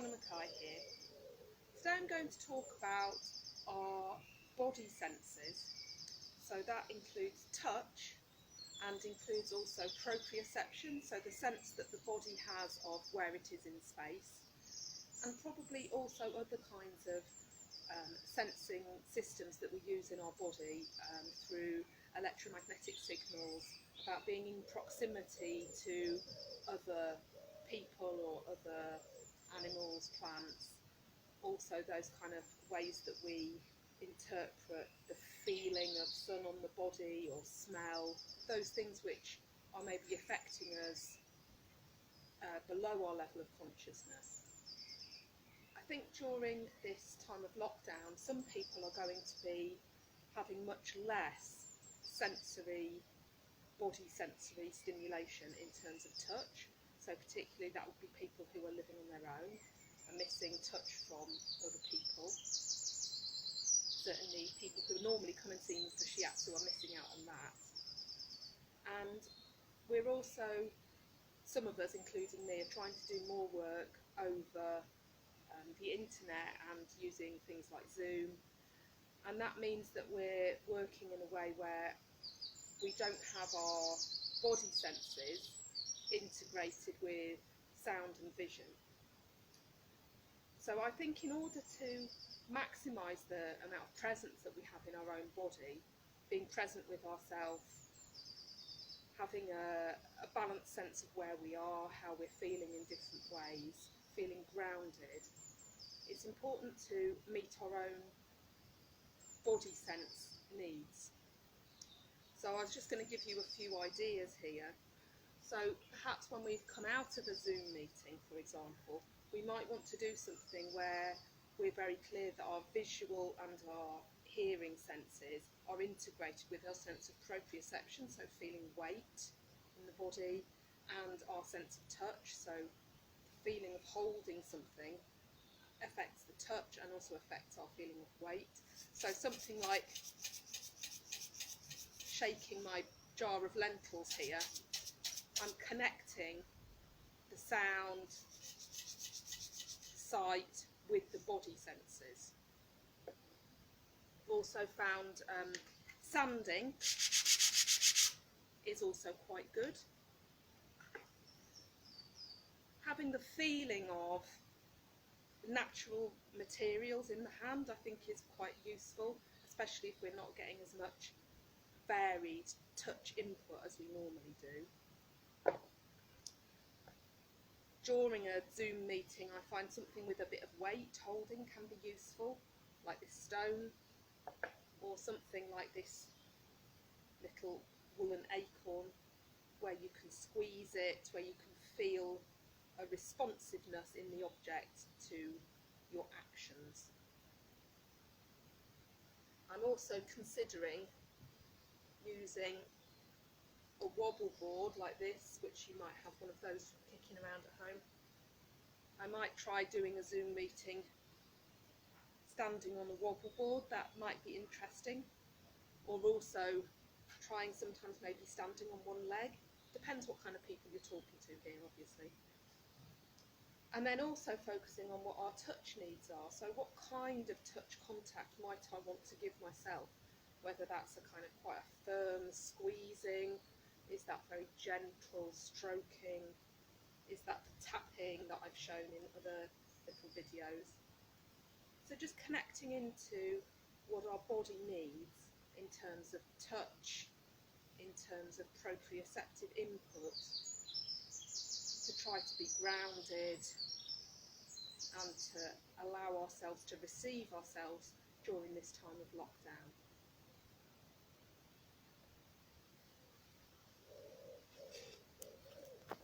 Hannah Mackay here. Today I'm going to talk about our body senses. So that includes touch and includes also proprioception, so the sense that the body has of where it is in space, and probably also other kinds of sensing systems that we use in our body through electromagnetic signals, about being in proximity to other people or other animals, plants, also those kind of ways that we interpret the feeling of sun on the body or smell, those things which are maybe affecting us below our level of consciousness. I think during this time of lockdown, some people are going to be having much less body sensory stimulation in terms of touch. So particularly that would be people who are living on their own and missing touch from other people. Certainly people who normally come and see me for Shiatsu are missing out on that. And we're also, some of us, including me, are trying to do more work over the internet and using things like Zoom. And that means that we're working in a way where we don't have our body senses integrated with sound and vision. So I think in order to maximise the amount of presence that we have in our own body, being present with ourselves, having a balanced sense of where we are, how we're feeling in different ways, feeling grounded, it's important to meet our own body sense needs. So I was just going to give you a few ideas here. So perhaps when we've come out of a Zoom meeting, for example, we might want to do something where we're very clear that our visual and our hearing senses are integrated with our sense of proprioception, so feeling weight in the body, and our sense of touch, so the feeling of holding something affects the touch and also affects our feeling of weight. So something like shaking my jar of lentils here, I'm connecting the sound, sight with the body senses. I've also found sanding is also quite good. Having the feeling of natural materials in the hand I think is quite useful, especially if we're not getting as much varied touch input as we normally do. During a Zoom meeting, I find something with a bit of weight holding can be useful, like this stone, or something like this little woolen acorn, where you can squeeze it, where you can feel a responsiveness in the object to your actions. I'm also considering using a wobble board like this, which you might have one of those kicking around at home. I might try doing a Zoom meeting standing on a wobble board, that might be interesting. Or also trying sometimes maybe standing on one leg. Depends what kind of people you're talking to here, obviously. And then also focusing on what our touch needs are. So what kind of touch contact might I want to give myself? Whether that's a kind of quite a firm squeezing, is that very gentle stroking, is that the tapping that I've shown in other little videos? So just connecting into what our body needs in terms of touch, in terms of proprioceptive input, to try to be grounded and to allow ourselves to receive ourselves during this time of lockdown.